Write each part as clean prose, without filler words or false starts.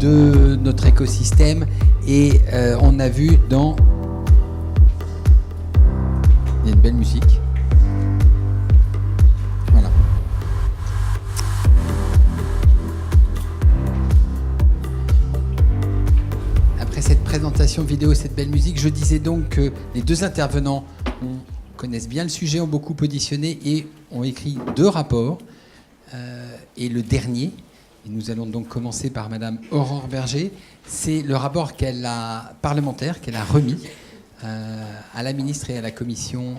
de notre écosystème. Et on a vu dans... Il y a une belle musique. Voilà. Après cette présentation vidéo, cette belle musique, je disais donc que les deux intervenants connaissent bien le sujet, ont beaucoup auditionné et ont écrit 2 rapports. Et le dernier, et nous allons donc commencer par Madame Aurore Berger, c'est le rapport parlementaire qu'elle a remis à la ministre et à la commission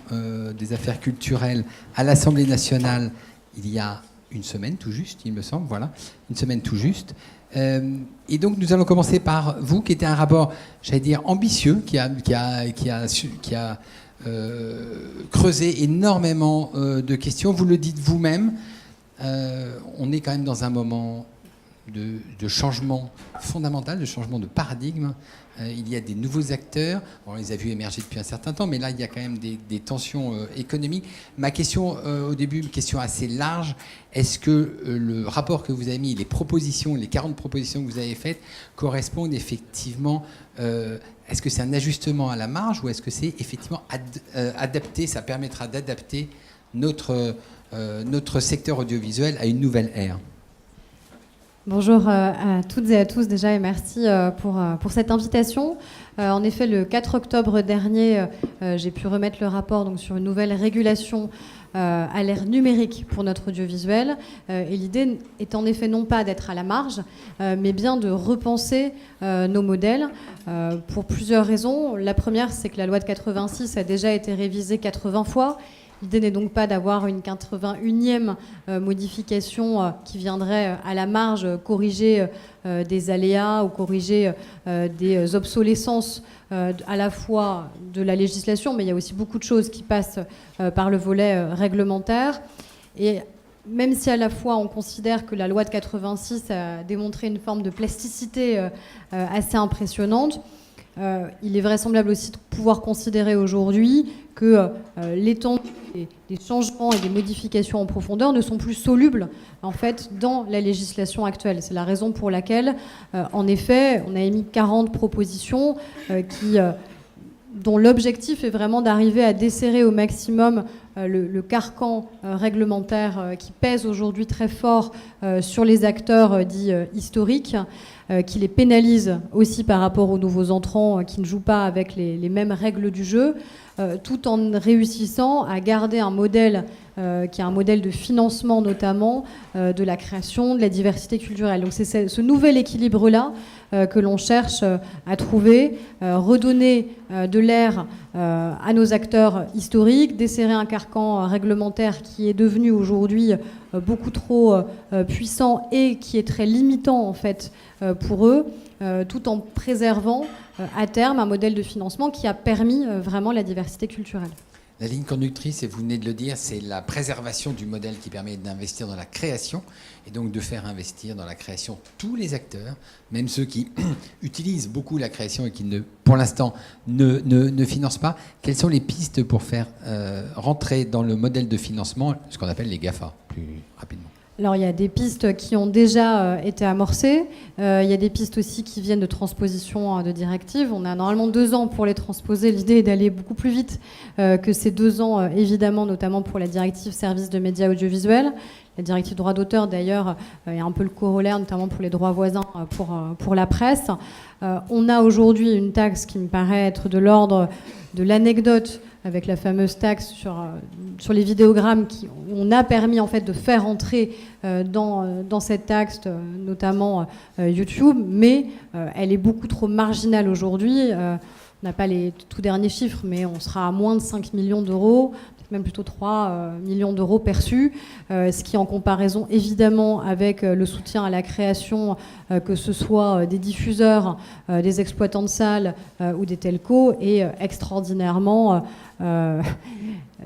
des affaires culturelles à l'Assemblée nationale il y a une semaine tout juste, il me semble, voilà, une semaine tout juste. Et donc nous allons commencer par vous, qui était un rapport, j'allais dire, ambitieux, qui a creusé énormément de questions. Vous le dites vous-même, on est quand même dans un moment de changement fondamental, de changement de paradigme. Il y a des nouveaux acteurs. On les a vus émerger depuis un certain temps, mais là, il y a quand même des tensions économiques. Ma question, au début, une question assez large. Est-ce que le rapport que vous avez mis, les propositions, les 40 propositions que vous avez faites, correspondent effectivement... est-ce que c'est un ajustement à la marge ou est-ce que c'est effectivement adapté, ça permettra d'adapter notre secteur audiovisuel à une nouvelle ère? Bonjour à toutes et à tous déjà et merci pour cette invitation. En effet, le 4 octobre dernier, j'ai pu remettre le rapport donc, sur une nouvelle régulation à l'ère numérique pour notre audiovisuel. Et l'idée est en effet non pas d'être à la marge, mais bien de repenser nos modèles pour plusieurs raisons. La première, c'est que la loi de 86 a déjà été révisée 80 fois. L'idée n'est donc pas d'avoir une 81e modification qui viendrait à la marge corriger des aléas ou corriger des obsolescences à la fois de la législation, mais il y a aussi beaucoup de choses qui passent par le volet réglementaire. Et même si à la fois on considère que la loi de 86 a démontré une forme de plasticité assez impressionnante, il est vraisemblable aussi de pouvoir considérer aujourd'hui que l'étendue des changements et des modifications en profondeur ne sont plus solubles en fait dans la législation actuelle. C'est la raison pour laquelle, en effet, on a émis 40 propositions dont l'objectif est vraiment d'arriver à desserrer au maximum le carcan réglementaire qui pèse aujourd'hui très fort sur les acteurs dits historiques, qui les pénalise aussi par rapport aux nouveaux entrants qui ne jouent pas avec les mêmes règles du jeu, tout en réussissant à garder un modèle qui est un modèle de financement notamment de la création, de la diversité culturelle. Donc c'est ce nouvel équilibre-là que l'on cherche à trouver, redonner de l'air à nos acteurs historiques, desserrer un carcan réglementaire qui est devenu aujourd'hui beaucoup trop puissant et qui est très limitant en fait pour eux, tout en préservant à terme un modèle de financement qui a permis vraiment la diversité culturelle. La ligne conductrice, et vous venez de le dire, c'est la préservation du modèle qui permet d'investir dans la création et donc de faire investir dans la création tous les acteurs, même ceux qui utilisent beaucoup la création et qui, pour l'instant, ne financent pas. Quelles sont les pistes pour faire rentrer dans le modèle de financement ce qu'on appelle les GAFA, plus rapidement? Alors il y a des pistes qui ont déjà été amorcées, il y a des pistes aussi qui viennent de transposition de directives. On a normalement 2 ans pour les transposer, l'idée est d'aller beaucoup plus vite que ces 2 ans, évidemment, notamment pour la directive services de médias audiovisuels. La directive droit d'auteur, d'ailleurs, est un peu le corollaire, notamment pour les droits voisins pour la presse. On a aujourd'hui une taxe qui me paraît être de l'ordre de l'anecdote, avec la fameuse taxe sur les vidéogrammes on a permis en fait de faire entrer dans cette taxe notamment YouTube, mais elle est beaucoup trop marginale aujourd'hui. On n'a pas les tout derniers chiffres, mais on sera à moins de 5 millions d'euros, peut-être même plutôt 3 millions d'euros perçus, ce qui en comparaison évidemment avec le soutien à la création, que ce soit des diffuseurs, des exploitants de salles ou des telcos, est extraordinairement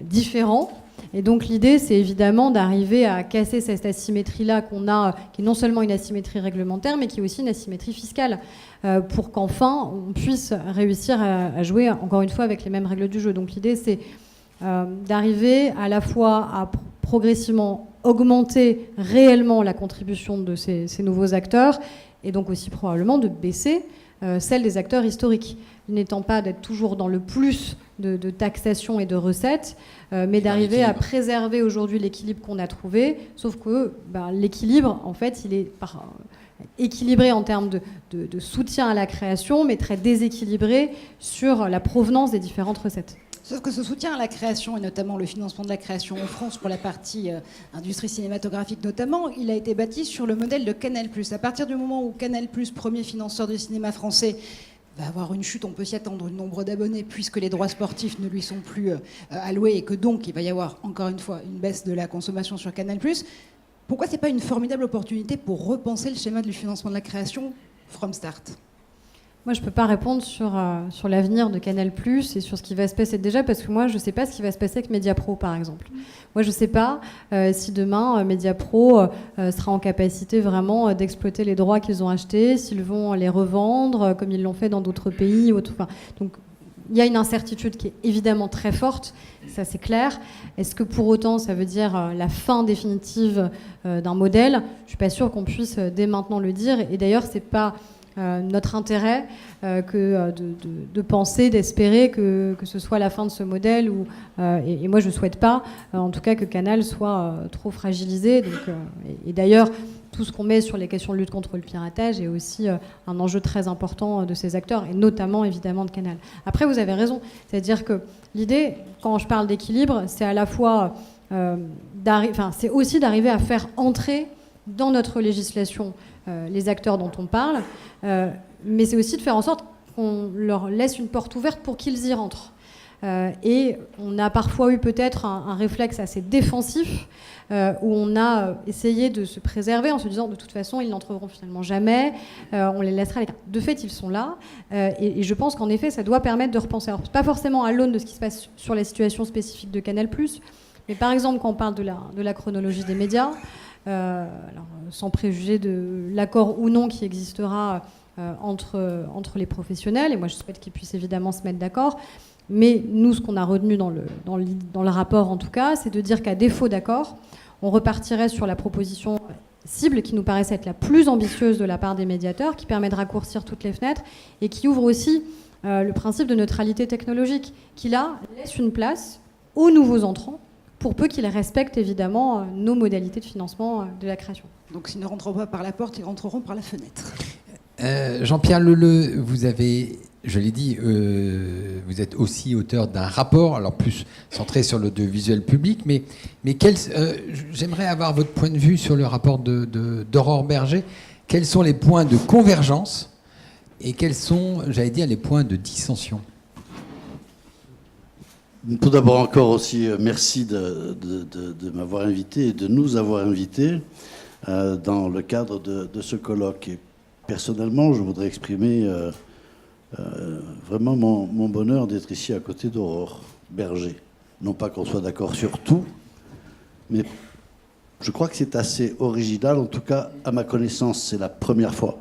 différent. Et donc l'idée, c'est évidemment d'arriver à casser cette asymétrie-là qu'on a, qui est non seulement une asymétrie réglementaire, mais qui est aussi une asymétrie fiscale, pour qu'enfin on puisse réussir à jouer, encore une fois, avec les mêmes règles du jeu. Donc l'idée, c'est d'arriver à la fois à progressivement augmenter réellement la contribution de ces nouveaux acteurs et donc aussi probablement de baisser celle des acteurs historiques, n'étant pas d'être toujours dans le plus de taxation et de recettes, mais d'arriver à préserver aujourd'hui l'équilibre qu'on a trouvé, sauf que l'équilibre, en fait, il est équilibré en termes de soutien à la création, mais très déséquilibré sur la provenance des différentes recettes. Sauf que ce soutien à la création, et notamment le financement de la création en France pour la partie industrie cinématographique notamment, il a été bâti sur le modèle de Canal+. À partir du moment où Canal+, premier financeur du cinéma français, va avoir une chute, on peut s'y attendre, du nombre d'abonnés, puisque les droits sportifs ne lui sont plus alloués, et que donc il va y avoir, encore une fois, une baisse de la consommation sur Canal+. Pourquoi c'est pas une formidable opportunité pour repenser le schéma du financement de la création from start ? Moi, je ne peux pas répondre sur l'avenir de Canal+ et sur ce qui va se passer déjà, parce que moi, je ne sais pas ce qui va se passer avec Mediapro, par exemple. Moi, je ne sais pas si demain, Mediapro sera en capacité vraiment d'exploiter les droits qu'ils ont achetés, s'ils vont les revendre, comme ils l'ont fait dans d'autres pays. Donc, il y a une incertitude qui est évidemment très forte, ça c'est clair. Est-ce que pour autant, ça veut dire la fin définitive d'un modèle ? Je ne suis pas sûre qu'on puisse dès maintenant le dire. Et d'ailleurs, ce n'est pas notre intérêt que de penser, d'espérer que ce soit la fin de ce modèle. Et moi, je ne souhaite pas, en tout cas, que Canal soit trop fragilisé. Donc, et d'ailleurs, tout ce qu'on met sur les questions de lutte contre le piratage est aussi un enjeu très important de ces acteurs, et notamment, évidemment, de Canal. Après, vous avez raison. C'est-à-dire que l'idée, quand je parle d'équilibre, c'est à la fois... c'est aussi d'arriver à faire entrer dans notre législation les acteurs dont on parle, mais c'est aussi de faire en sorte qu'on leur laisse une porte ouverte pour qu'ils y rentrent. Et on a parfois eu peut-être un réflexe assez défensif où on a essayé de se préserver en se disant de toute façon ils n'entreront finalement jamais, on les laissera à l'écart. De fait, ils sont là, et je pense qu'en effet ça doit permettre de repenser. Alors, pas forcément à l'aune de ce qui se passe sur la situation spécifique de Canal+, mais par exemple quand on parle de la chronologie des médias, alors, sans préjuger de l'accord ou non qui existera entre les professionnels, et moi je souhaite qu'ils puissent évidemment se mettre d'accord, mais nous ce qu'on a retenu dans le rapport en tout cas, c'est de dire qu'à défaut d'accord, on repartirait sur la proposition cible qui nous paraissait être la plus ambitieuse de la part des médiateurs, qui permet de raccourcir toutes les fenêtres et qui ouvre aussi le principe de neutralité technologique, qui là laisse une place aux nouveaux entrants, pour peu qu'ils respectent évidemment nos modalités de financement de la création. Donc s'ils ne rentreront pas par la porte, ils rentreront par la fenêtre. Jean-Pierre Leleux, vous avez, je l'ai dit, vous êtes aussi auteur d'un rapport, alors plus centré sur l'audiovisuel public, mais j'aimerais avoir votre point de vue sur le rapport d'Aurore Berger. Quels sont les points de convergence et quels sont, j'allais dire, les points de dissension ? Tout d'abord encore aussi, merci de m'avoir invité et de nous avoir invités dans le cadre de ce colloque. Et personnellement, je voudrais exprimer vraiment mon bonheur d'être ici à côté d'Aurore Berger. Non pas qu'on soit d'accord sur tout, mais je crois que c'est assez original. En tout cas, à ma connaissance, c'est la première fois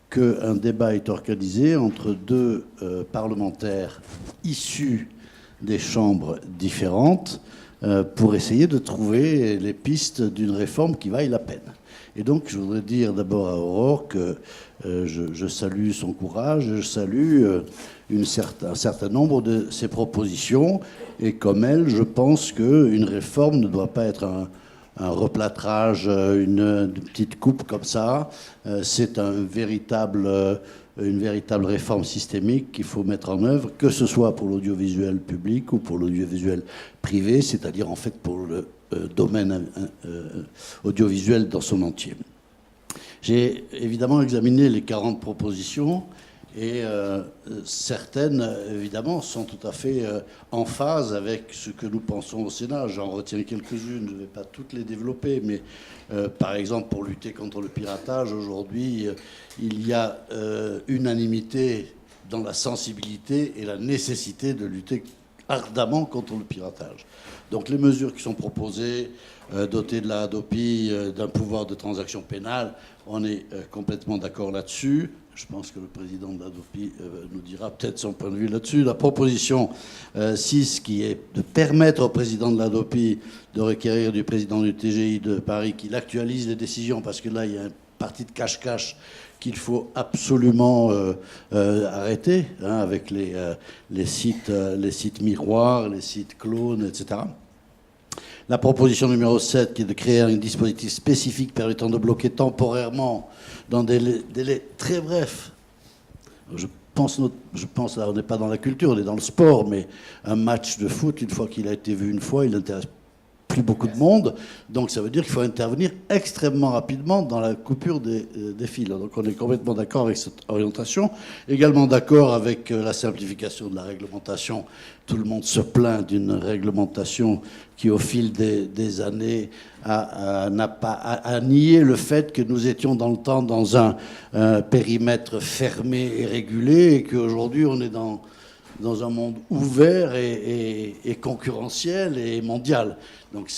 qu'un débat est organisé entre deux parlementaires issus des chambres différentes pour essayer de trouver les pistes d'une réforme qui vaille la peine. Et donc, je voudrais dire d'abord à Aurore que je salue son courage, je salue un certain nombre de ses propositions, et comme elle, je pense qu'une réforme ne doit pas être un replâtrage, une petite coupe comme ça. C'est une véritable réforme systémique qu'il faut mettre en œuvre, que ce soit pour l'audiovisuel public ou pour l'audiovisuel privé, c'est-à-dire en fait pour le domaine audiovisuel dans son entier. J'ai évidemment examiné les 40 propositions et certaines, évidemment, sont tout à fait en phase avec ce que nous pensons au Sénat. J'en retiens quelques-unes, je ne vais pas toutes les développer, mais par exemple, pour lutter contre le piratage, aujourd'hui, il y a unanimité dans la sensibilité et la nécessité de lutter ardemment contre le piratage. Donc les mesures qui sont proposées, doter de la Hadopi d'un pouvoir de transaction pénale, on est complètement d'accord là-dessus. Je pense que le président de l'Hadopi nous dira peut-être son point de vue là-dessus. La proposition 6, qui est de permettre au président de l'Hadopi de requérir du président du TGI de Paris qu'il actualise les décisions, parce que là, il y a un parti de cache-cache qu'il faut absolument arrêter, hein, avec les sites miroirs, les sites clones, etc. La proposition numéro 7, qui est de créer un dispositif spécifique permettant de bloquer temporairement, dans des délais très brefs. Je pense, là, on n'est pas dans la culture, on est dans le sport, mais un match de foot, une fois qu'il a été vu une fois, il n'intéresse plus beaucoup de monde. Donc ça veut dire qu'il faut intervenir extrêmement rapidement dans la coupure des fils. Donc on est complètement d'accord avec cette orientation. Également d'accord avec la simplification de la réglementation. Tout le monde se plaint d'une réglementation qui, au fil des années, a nié le fait que nous étions dans le temps dans un périmètre fermé et régulé, et qu'aujourd'hui on est dans un monde ouvert et concurrentiel et mondial. Donc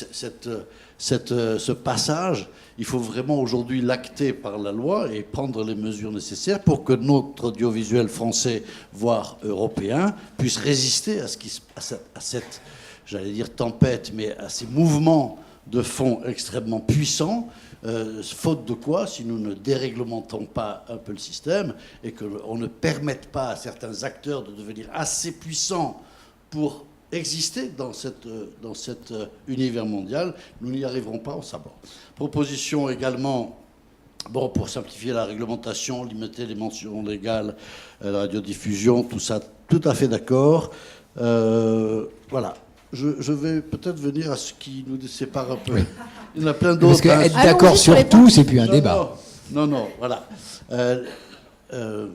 ce passage, il faut vraiment aujourd'hui l'acter par la loi et prendre les mesures nécessaires pour que notre audiovisuel français, voire européen, puisse résister à cette, j'allais dire tempête, mais à ces mouvements de fond extrêmement puissants, faute de quoi, si nous ne déréglementons pas un peu le système et qu'on ne permette pas à certains acteurs de devenir assez puissants pour exister dans cet univers mondial, nous n'y arriverons pas, on s'aborde. Proposition également, pour simplifier la réglementation, limiter les mentions légales, la radiodiffusion, tout ça, tout à fait d'accord. Voilà. Je vais peut-être venir à ce qui nous sépare un peu. Oui. Il y en a plein d'autres. Parce qu'être d'accord sur tout, c'est plus un débat. Non, voilà. Je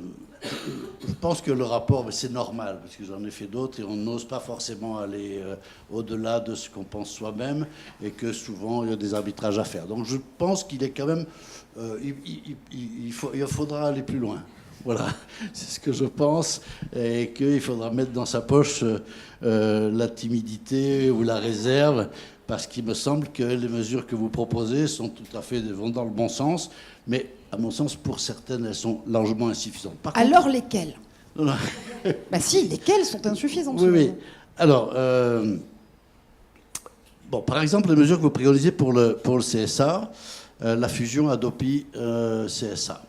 pense que le rapport, mais c'est normal, parce que j'en ai fait d'autres, et on n'ose pas forcément aller au-delà de ce qu'on pense soi-même, et que souvent, il y a des arbitrages à faire. Donc je pense qu'il est quand même... il faudra aller plus loin. Voilà, c'est ce que je pense, et qu'il faudra mettre dans sa poche la timidité ou la réserve, parce qu'il me semble que les mesures que vous proposez vont dans le bon sens, mais à mon sens, pour certaines, elles sont largement insuffisantes. Alors lesquelles? Bah si, lesquelles sont insuffisantes? Oui. Alors, par exemple, les mesures que vous préconisez pour le CSA, la fusion Hadopi-CSA.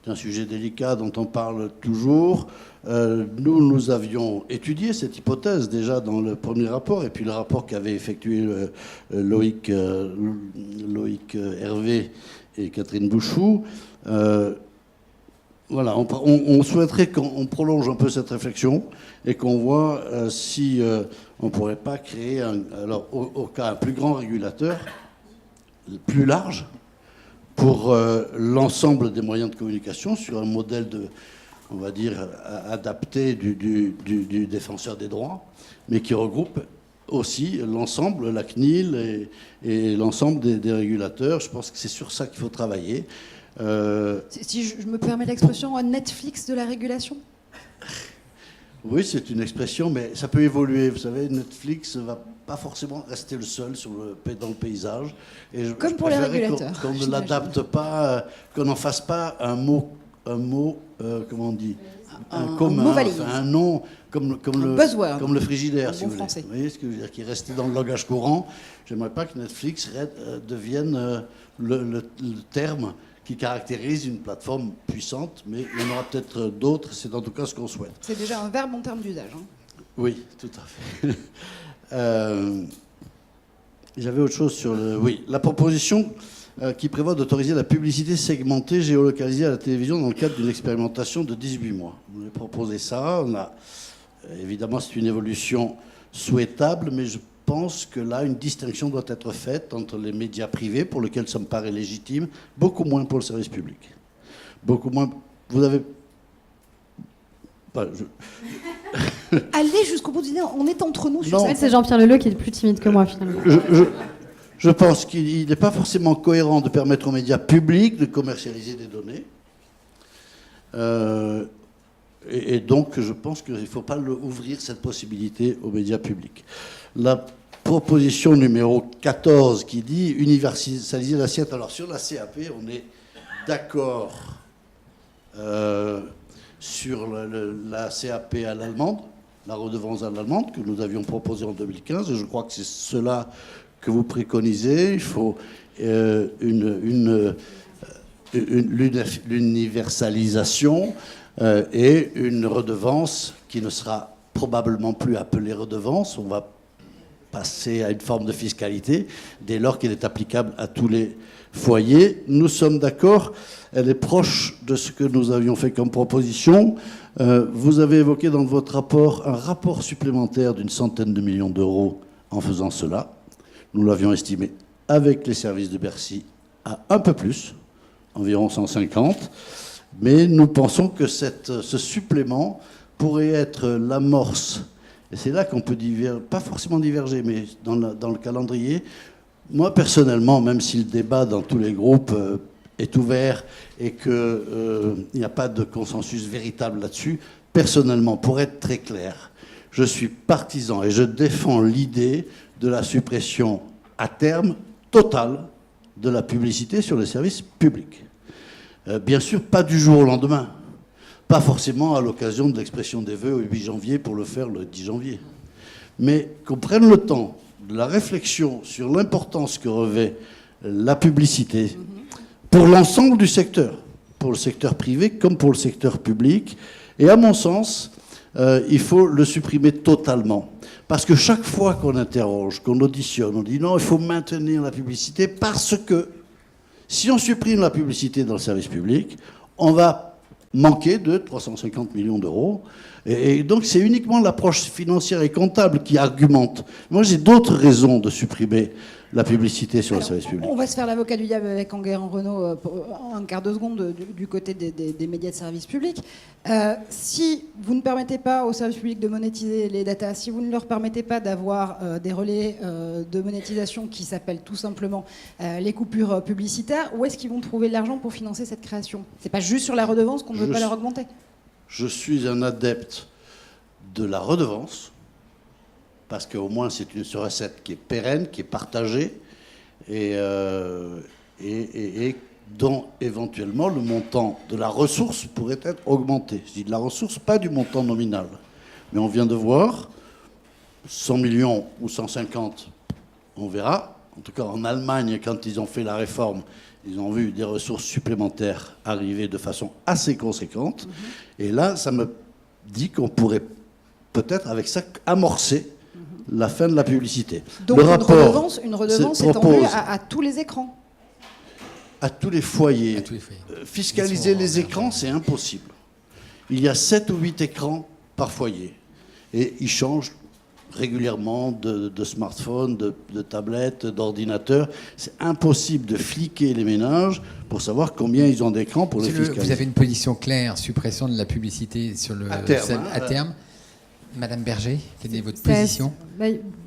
C'est un sujet délicat dont on parle toujours. Nous avions étudié cette hypothèse déjà dans le premier rapport, et puis le rapport qu'avaient effectué Loïc Hervé et Catherine Bouchou. Voilà, on souhaiterait qu'on prolonge un peu cette réflexion et qu'on voit si on ne pourrait pas créer, au cas un plus grand régulateur, plus large, pour l'ensemble des moyens de communication, sur un modèle on va dire, adapté du défenseur des droits, mais qui regroupe aussi l'ensemble, la CNIL et l'ensemble des régulateurs. Je pense que c'est sur ça qu'il faut travailler. Si je me permets l'expression, un Netflix de la régulation? Oui, c'est une expression, mais ça peut évoluer. Vous savez, Netflix ne va pas forcément rester le seul dans le paysage. Et comme pour les régulateurs. Qu'on ne l'adapte pas, qu'on n'en fasse pas un mot, comment on dit, un commun, un nom, comme le frigidaire, si vous voulez. Vous voyez ce que je veux dire, qui est resté dans le langage courant. J'aimerais pas que Netflix devienne le terme qui caractérise une plateforme puissante, mais il y en aura peut-être d'autres, c'est en tout cas ce qu'on souhaite. C'est déjà un verbe en termes d'usage. Hein. Oui, tout à fait. J'avais autre chose sur la proposition qui prévoit d'autoriser la publicité segmentée géolocalisée à la télévision dans le cadre d'une expérimentation de 18 mois. On avait proposé ça. Évidemment, c'est une évolution souhaitable, mais je pense que là, une distinction doit être faite entre les médias privés, pour lesquels ça me paraît légitime, beaucoup moins pour le service public. Beaucoup moins. Vous avez... Allez jusqu'au bout du nez, on est entre nous. Sur ça. C'est Jean-Pierre Leleu qui est plus timide que moi, finalement. Je pense qu'il n'est pas forcément cohérent de permettre aux médias publics de commercialiser des données. Et donc, je pense qu'il ne faut pas ouvrir cette possibilité aux médias publics. La proposition numéro 14 qui dit universaliser l'assiette. Alors, sur la CAP, on est d'accord sur la CAP à l'allemande, la redevance à l'allemande, que nous avions proposée en 2015. Et je crois que c'est cela que vous préconisez. Il faut l'universalisation et une redevance qui ne sera probablement plus appelée redevance. On va passer à une forme de fiscalité dès lors qu'elle est applicable à tous les foyers. Nous sommes d'accord, elle est proche de ce que nous avions fait comme proposition. Vous avez évoqué dans votre rapport un rapport supplémentaire d'une centaine de millions d'euros en faisant cela. Nous l'avions estimé avec les services de Bercy à un peu plus, environ 150. Mais nous pensons que ce supplément pourrait être l'amorce. Et c'est là qu'on peut pas forcément diverger, mais dans le calendrier. Moi, personnellement, même si le débat dans tous les groupes est ouvert et qu'il n'y a pas de consensus véritable là-dessus, personnellement, pour être très clair, je suis partisan et je défends l'idée de la suppression à terme totale de la publicité sur les services publics. Bien sûr, pas du jour au lendemain. Pas forcément à l'occasion de l'expression des vœux au 8 janvier pour le faire le 10 janvier. Mais qu'on prenne le temps de la réflexion sur l'importance que revêt la publicité pour l'ensemble du secteur, pour le secteur privé comme pour le secteur public. Et à mon sens, il faut le supprimer totalement. Parce que chaque fois qu'on interroge, qu'on auditionne, on dit non, il faut maintenir la publicité parce que si on supprime la publicité dans le service public, on va manquer de 350 millions d'euros. Et donc c'est uniquement l'approche financière et comptable qui argumente. Moi j'ai d'autres raisons de supprimer la publicité sur le service public. On va se faire l'avocat du diable avec Enguerrand Renault pour un quart de seconde du côté des médias de service public. Si vous ne permettez pas au service public de monétiser les datas, si vous ne leur permettez pas d'avoir des relais de monétisation qui s'appellent tout simplement les coupures publicitaires, où est-ce qu'ils vont trouver l'argent pour financer cette création? C'est pas juste sur la redevance qu'on ne veut pas leur augmenter. Je suis un adepte de la redevance, parce qu'au moins c'est une recette qui est pérenne, qui est partagée, et dont éventuellement le montant de la ressource pourrait être augmenté. Je dis de la ressource, pas du montant nominal. Mais on vient de voir, 100 millions ou 150, on verra. En tout cas, en Allemagne, quand ils ont fait la réforme, ils ont vu des ressources supplémentaires arriver de façon assez conséquente. Et là, ça me dit qu'on pourrait peut-être, avec ça, amorcer la fin de la publicité. Donc une redevance étendue à tous les écrans. À tous les foyers. À tous les foyers. Fiscaliser les écrans, c'est impossible. Il y a 7 ou 8 écrans par foyer. Et ils changent régulièrement de smartphone, de tablette, d'ordinateur. C'est impossible de fliquer les ménages pour savoir combien ils ont d'écrans pour les fiscaliser. Vous avez une position claire, suppression de la publicité sur le à terme. Madame Berger, quelle est votre position?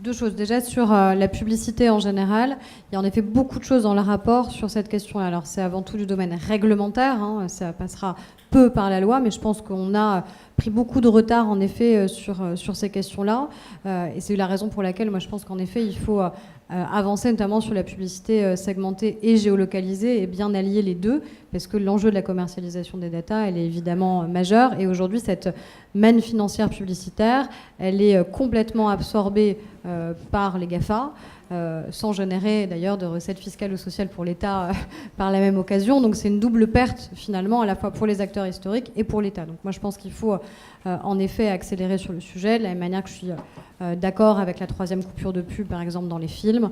Deux choses. Déjà, sur la publicité en général, il y a en effet beaucoup de choses dans le rapport sur cette question-là. Alors, c'est avant tout du domaine réglementaire, hein, ça passera peu par la loi, mais je pense qu'on a pris beaucoup de retard, en effet, sur ces questions-là. Et c'est la raison pour laquelle, moi, je pense qu'en effet, il faut avancer notamment sur la publicité segmentée et géolocalisée et bien allier les deux, parce que l'enjeu de la commercialisation des data, elle est évidemment majeure. Et aujourd'hui, cette manne financière publicitaire, elle est complètement absorbée par les GAFA, sans générer d'ailleurs de recettes fiscales ou sociales pour l'État par la même occasion. Donc c'est une double perte finalement, à la fois pour les acteurs historiques et pour l'État. Donc moi je pense qu'il faut en effet accélérer sur le sujet, de la même manière que je suis d'accord avec la 3e coupure de pub par exemple dans les films,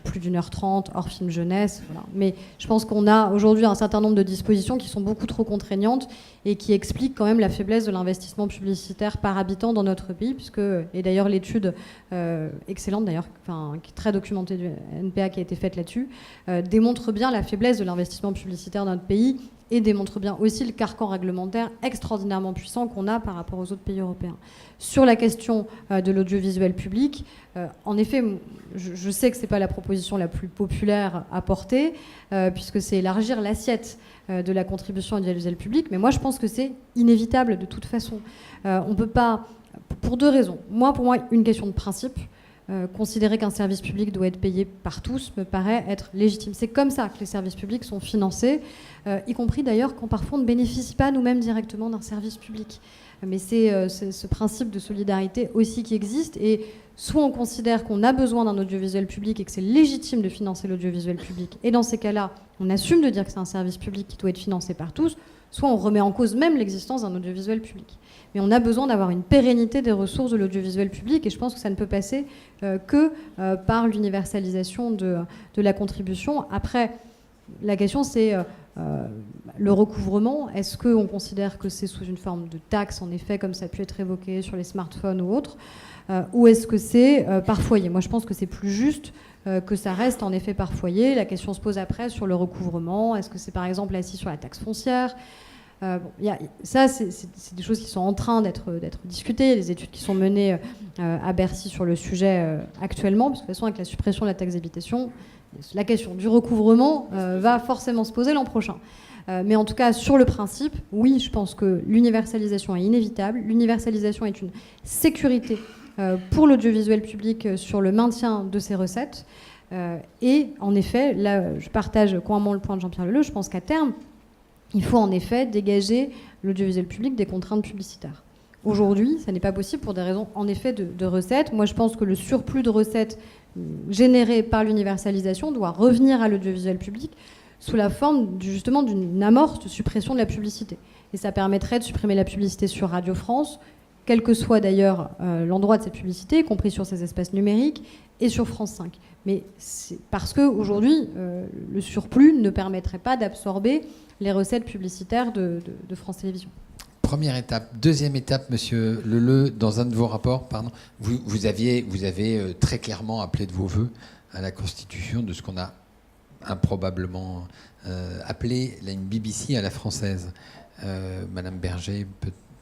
plus d'1h30 hors film jeunesse. Voilà. Mais je pense qu'on a aujourd'hui un certain nombre de dispositions qui sont beaucoup trop contraignantes et qui expliquent quand même la faiblesse de l'investissement publicitaire par habitant dans notre pays, puisque, et d'ailleurs l'étude excellente d'ailleurs, qui est très documentée du NPA qui a été faite là-dessus, démontre bien la faiblesse de l'investissement publicitaire dans notre pays et démontre bien aussi le carcan réglementaire extraordinairement puissant qu'on a par rapport aux autres pays européens. Sur la question de l'audiovisuel public, en effet, je sais que ce n'est pas la proposition la plus populaire à porter, puisque c'est élargir l'assiette de la contribution audiovisuelle publique, mais moi je pense que c'est inévitable de toute façon. On ne peut pas, pour deux raisons. Pour moi, une question de principe. considérer qu'un service public doit être payé par tous me paraît être légitime. C'est comme ça que les services publics sont financés, y compris d'ailleurs quand parfois on ne bénéficie pas nous-mêmes directement d'un service public. Mais c'est ce principe de solidarité aussi qui existe, et soit on considère qu'on a besoin d'un audiovisuel public et que c'est légitime de financer l'audiovisuel public, et dans ces cas-là, on assume de dire que c'est un service public qui doit être financé par tous, soit on remet en cause même l'existence d'un audiovisuel public. Mais on a besoin d'avoir une pérennité des ressources de l'audiovisuel public, et je pense que ça ne peut passer que par l'universalisation de la contribution. Après, la question c'est le recouvrement. Est-ce qu'on considère que c'est sous une forme de taxe, en effet, comme ça a pu être évoqué sur les smartphones ou autres, ou est-ce que c'est par foyer? Moi, je pense que c'est plus juste que ça reste en effet par foyer. La question se pose après sur le recouvrement. Est-ce que c'est par exemple assis sur la taxe foncière? Ça, c'est des choses qui sont en train d'être discutées. Il y a des études qui sont menées à Bercy sur le sujet actuellement, parce que de toute façon, avec la suppression de la taxe d'habitation, la question du recouvrement va forcément se poser l'an prochain. Mais en tout cas, sur le principe, oui, je pense que l'universalisation est inévitable. L'universalisation est une sécurité pour l'audiovisuel public sur le maintien de ses recettes. Et en effet, là, je partage couramment le point de Jean-Pierre Leleux. Je pense qu'à terme, il faut en effet dégager l'audiovisuel public des contraintes publicitaires. Aujourd'hui, ça n'est pas possible pour des raisons en effet de recettes. Moi, je pense que le surplus de recettes généré par l'universalisation doit revenir à l'audiovisuel public sous la forme justement d'une amorce de suppression de la publicité. Et ça permettrait de supprimer la publicité sur Radio France, quel que soit d'ailleurs l'endroit de cette publicité, y compris sur ces espaces numériques, et sur France 5. Mais c'est parce qu'aujourd'hui, le surplus ne permettrait pas d'absorber les recettes publicitaires de France Télévisions. Première étape. Deuxième étape, Monsieur Leleux, dans un de vos rapports, vous avez très clairement appelé de vos voeux à la constitution de ce qu'on a improbablement appelé une BBC à la française. Madame Berger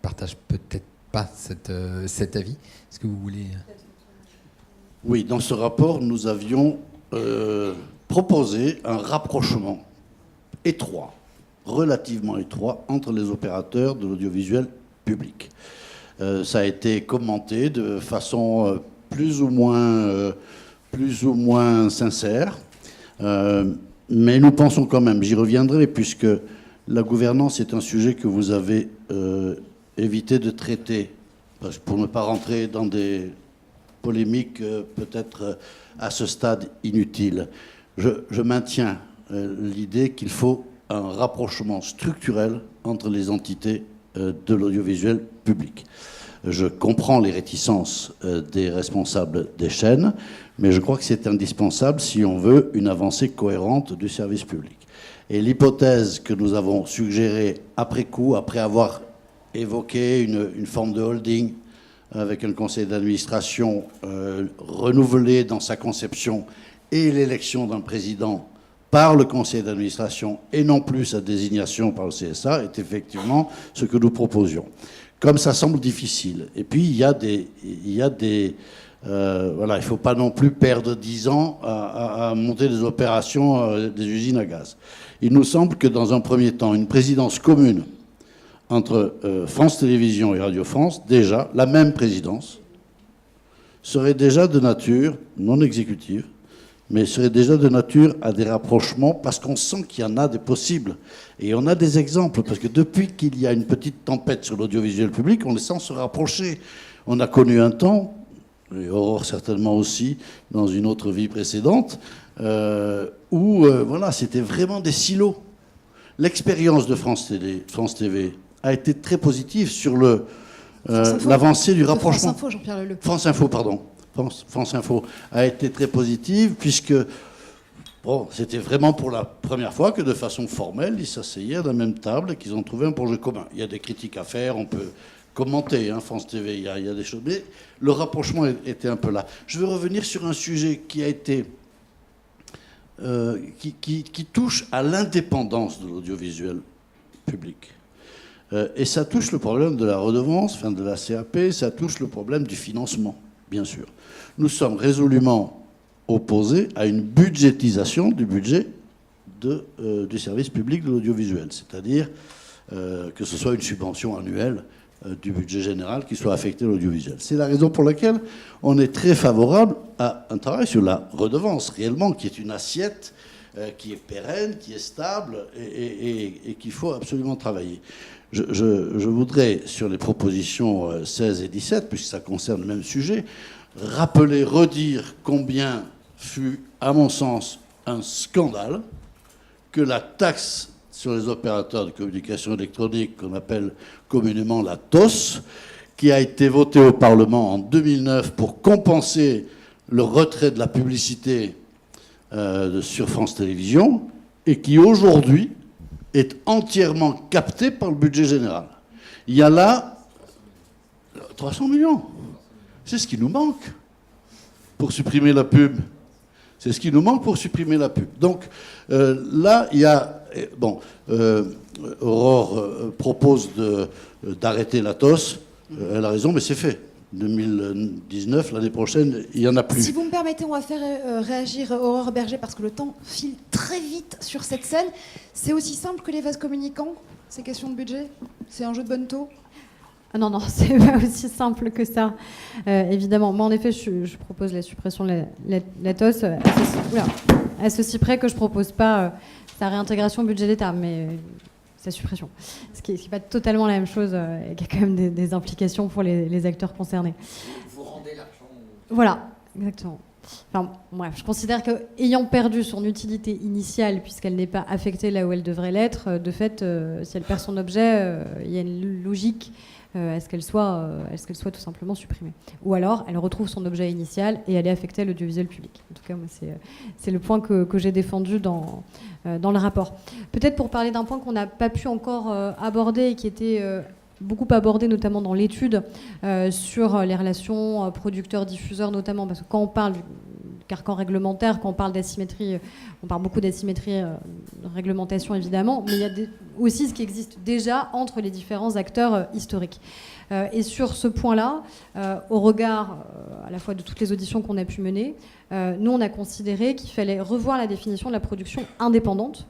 partage peut-être pas cet avis. Est-ce que vous voulez... Oui, dans ce rapport, nous avions proposé un rapprochement étroit, relativement étroit, entre les opérateurs de l'audiovisuel public. Ça a été commenté de façon plus ou moins sincère, mais nous pensons quand même, j'y reviendrai, puisque la gouvernance est un sujet que vous avez évité de traiter, pour ne pas rentrer dans des polémiques peut-être à ce stade inutiles. Je maintiens l'idée qu'il faut un rapprochement structurel entre les entités de l'audiovisuel public. Je comprends les réticences des responsables des chaînes, mais je crois que c'est indispensable si on veut une avancée cohérente du service public. Et l'hypothèse que nous avons suggérée après coup, après avoir évoqué une forme de holding avec un conseil d'administration renouvelé dans sa conception et l'élection d'un président par le conseil d'administration et non plus sa désignation par le CSA est effectivement ce que nous proposions. Comme ça semble difficile. Et puis il ne faut pas non plus perdre 10 ans à monter des opérations des usines à gaz. Il nous semble que dans un premier temps, une présidence commune entre France Télévisions et Radio France, déjà, la même présidence, serait déjà de nature non exécutive, mais serait déjà de nature à des rapprochements, parce qu'on sent qu'il y en a des possibles. Et on a des exemples, parce que depuis qu'il y a une petite tempête sur l'audiovisuel public, on les sent se rapprocher. On a connu un temps, et Aurore certainement aussi, dans une autre vie précédente, où c'était vraiment des silos. L'expérience de France TV a été très positive sur l'avancée du rapprochement. France Info, Jean-Pierre Leleux. France Info, pardon. France Info a été très positive, puisque c'était vraiment pour la première fois que de façon formelle, ils s'asseyaient à la même table et qu'ils ont trouvé un projet commun. Il y a des critiques à faire, on peut commenter France TV, il y a des choses, mais le rapprochement était un peu là. Je veux revenir sur un sujet qui a été... qui touche à l'indépendance de l'audiovisuel public. Et ça touche le problème de la redevance, de la CAP, ça touche le problème du financement, bien sûr. Nous sommes résolument opposés à une budgétisation du budget du service public de l'audiovisuel, c'est-à-dire que ce soit une subvention annuelle du budget général qui soit affecté à l'audiovisuel. C'est la raison pour laquelle on est très favorable à un travail sur la redevance, réellement, qui est une assiette qui est pérenne, qui est stable et qu'il faut absolument travailler. Je voudrais, sur les propositions 16 et 17, puisque ça concerne le même sujet, rappeler, redire combien fut, à mon sens, un scandale que la taxe sur les opérateurs de communication électronique, qu'on appelle communément la TOS, qui a été votée au Parlement en 2009 pour compenser le retrait de la publicité sur France Télévisions, et qui aujourd'hui est entièrement captée par le budget général. Il y a là 300 millions. C'est ce qui nous manque pour supprimer la pub. C'est ce qui nous manque pour supprimer la pub. Donc là, il y a... Bon, Aurore propose d'arrêter la TOS. Elle a raison, mais c'est fait. 2019, l'année prochaine, il n'y en a plus. Si vous me permettez, on va faire réagir Aurore Berger, parce que le temps file très vite sur cette scène. C'est aussi simple que les vases communicants, ces questions de budget? C'est un jeu de bonneteau? Non, c'est pas aussi simple que ça, évidemment. Moi, en effet, je propose la suppression de la TOS, à ceci près que je propose pas sa réintégration au budget d'État, mais sa suppression. Ce qui n'est pas totalement la même chose, et qui a quand même des implications pour les acteurs concernés. Vous rendez l'argent. Voilà, exactement. Enfin, bref, je considère qu'ayant perdu son utilité initiale, puisqu'elle n'est pas affectée là où elle devrait l'être, de fait, si elle perd son objet, il y a une logique à ce qu'elle soit tout simplement supprimée. Ou alors, elle retrouve son objet initial et elle est affectée à l'audiovisuel public. En tout cas, moi, c'est le point que j'ai défendu dans le rapport. Peut-être pour parler d'un point qu'on n'a pas pu encore aborder et qui était beaucoup abordé, notamment dans l'étude, sur les relations producteurs-diffuseurs, notamment, parce que quand on parle du carcan réglementaire, quand on parle d'asymétrie, on parle beaucoup d'asymétrie de réglementation, évidemment, mais il y a aussi ce qui existe déjà entre les différents acteurs historiques. Et sur ce point-là, au regard à la fois de toutes les auditions qu'on a pu mener, nous, on a considéré qu'il fallait revoir la définition de la production indépendante,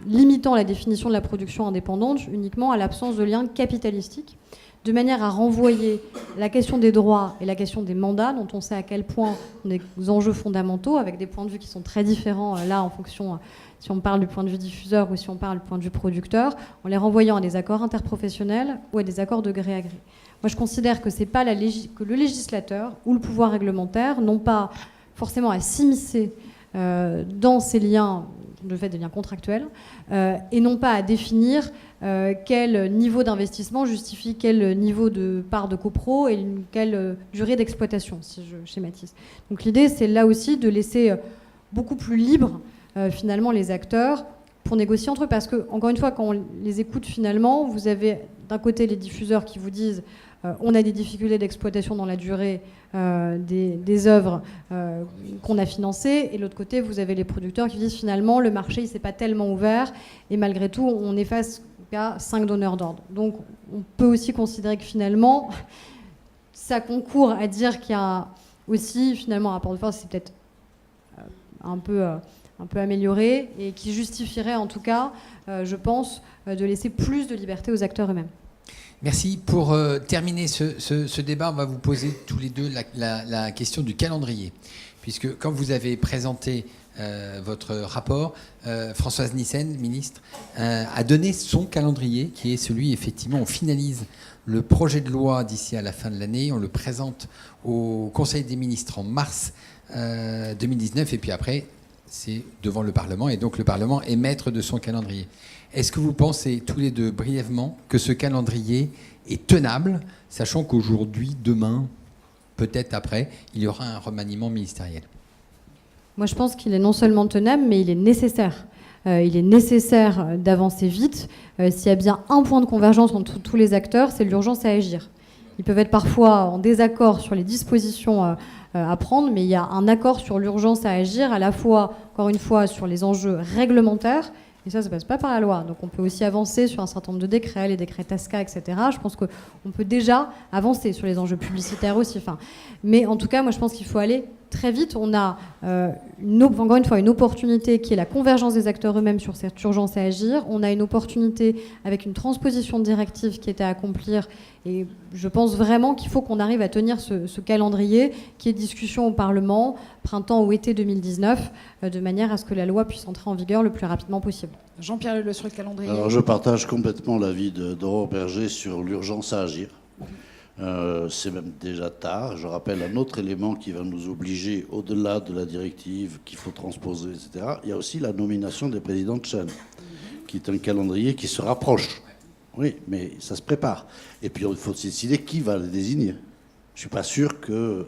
limitant la définition de la production indépendante uniquement à l'absence de lien capitalistique, de manière à renvoyer la question des droits et la question des mandats, dont on sait à quel point on est des enjeux fondamentaux, avec des points de vue qui sont très différents, là, en fonction, si on parle du point de vue diffuseur ou si on parle du point de vue producteur, en les renvoyant à des accords interprofessionnels ou à des accords de gré à gré. Moi, je considère que c'est pas que le législateur ou le pouvoir réglementaire n'ont pas forcément à s'immiscer dans ces liens, de fait des liens contractuels, et non pas à définir quel niveau d'investissement justifie quel niveau de part de copro et quelle durée d'exploitation, si je schématise. Donc l'idée, c'est là aussi de laisser beaucoup plus libres, finalement, les acteurs pour négocier entre eux. Parce que, encore une fois, quand on les écoute, finalement, vous avez d'un côté les diffuseurs qui vous disent on a des difficultés d'exploitation dans la durée des œuvres qu'on a financées, et de l'autre côté, vous avez les producteurs qui disent finalement le marché ne s'est pas tellement ouvert, et malgré tout, on est face à 5 donneurs d'ordre. Donc, on peut aussi considérer que finalement, ça concourt à dire qu'il y a aussi finalement un rapport de force, c'est peut-être un peu amélioré, et qui justifierait en tout cas, je pense, de laisser plus de liberté aux acteurs eux-mêmes. Merci. Pour terminer ce débat, on va vous poser tous les deux la question du calendrier. Puisque quand vous avez présenté votre rapport, Françoise Nyssen, ministre, a donné son calendrier, qui est celui, effectivement, on finalise le projet de loi d'ici à la fin de l'année, on le présente au Conseil des ministres en mars 2019, et puis après, c'est devant le Parlement, et donc le Parlement est maître de son calendrier. Est-ce que vous pensez, tous les deux, brièvement, que ce calendrier est tenable, sachant qu'aujourd'hui, demain, peut-être après, il y aura un remaniement ministériel? Moi, je pense qu'il est non seulement tenable, mais il est nécessaire. Il est nécessaire d'avancer vite. S'il y a bien un point de convergence entre tous les acteurs, c'est l'urgence à agir. Ils peuvent être parfois en désaccord sur les dispositions à prendre, mais il y a un accord sur l'urgence à agir, à la fois, encore une fois, sur les enjeux réglementaires. Et ça ne passe pas par la loi. Donc on peut aussi avancer sur un certain nombre de décrets, les décrets TASCA, etc. Je pense qu'on peut déjà avancer sur les enjeux publicitaires aussi. Mais en tout cas, moi je pense qu'il faut aller très vite, on a encore une fois une opportunité qui est la convergence des acteurs eux-mêmes sur cette urgence à agir. On a une opportunité avec une transposition de directive qui est à accomplir. Et je pense vraiment qu'il faut qu'on arrive à tenir ce calendrier qui est discussion au Parlement, printemps ou été 2019, de manière à ce que la loi puisse entrer en vigueur le plus rapidement possible. Jean-Pierre Leleu sur le calendrier. Alors je partage complètement l'avis d'Aurore Bergé sur l'urgence à agir. C'est même déjà tard. Je rappelle un autre élément qui va nous obliger, au-delà de la directive qu'il faut transposer, etc. Il y a aussi la nomination des présidents de chaîne, qui est un calendrier qui se rapproche. Oui, mais ça se prépare. Et puis il faut décider qui va les désigner. Je ne suis pas sûr que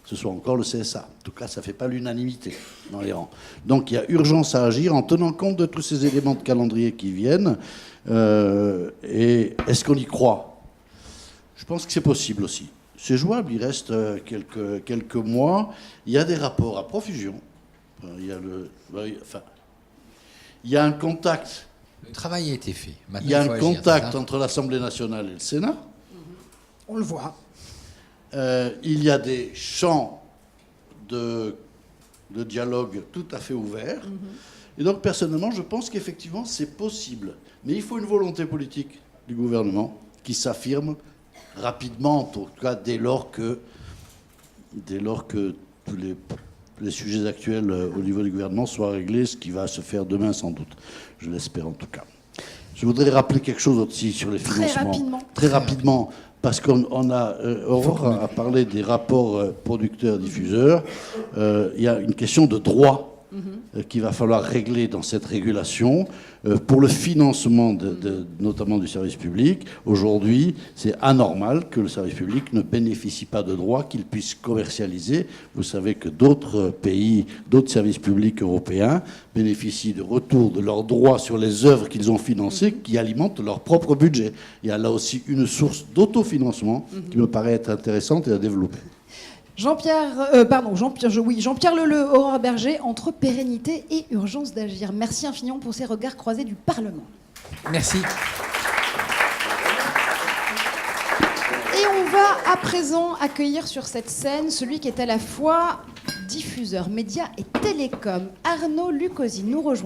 ce soit encore le CSA. En tout cas, ça ne fait pas l'unanimité dans les rangs. Donc il y a urgence à agir en tenant compte de tous ces éléments de calendrier qui viennent. Et est-ce qu'on y croit ? Je pense que c'est possible aussi. C'est jouable, il reste quelques mois. Il y a des rapports à profusion. Il y a un contact. Le travail a été fait. Maintenant, Il y a faut un agir, contact c'est ça entre l'Assemblée nationale et le Sénat. On le voit. Il y a des champs de dialogue tout à fait ouverts. Et donc, personnellement, je pense qu'effectivement, c'est possible. Mais il faut une volonté politique du gouvernement qui s'affirme rapidement, en tout cas dès lors que tous les sujets actuels au niveau du gouvernement soient réglés, ce qui va se faire demain sans doute. Je l'espère en tout cas. Je voudrais rappeler quelque chose aussi sur les financements. Très rapidement. Parce qu'on a, Aurore a parlé des rapports producteurs-diffuseurs. Il y a une question de droit qu'il va falloir régler dans cette régulation. Pour le financement notamment du service public, aujourd'hui, c'est anormal que le service public ne bénéficie pas de droits qu'il puisse commercialiser. Vous savez que d'autres pays, d'autres services publics européens bénéficient de retour de leurs droits sur les œuvres qu'ils ont financées qui alimentent leur propre budget. Il y a là aussi une source d'autofinancement qui me paraît être intéressante et à développer. Jean-Pierre Leleu, Aurore Bergé, entre pérennité et urgence d'agir. Merci infiniment pour ces regards croisés du Parlement. Merci. Et on va à présent accueillir sur cette scène celui qui est à la fois diffuseur, média et télécom. Arnaud Lucosi nous rejoint.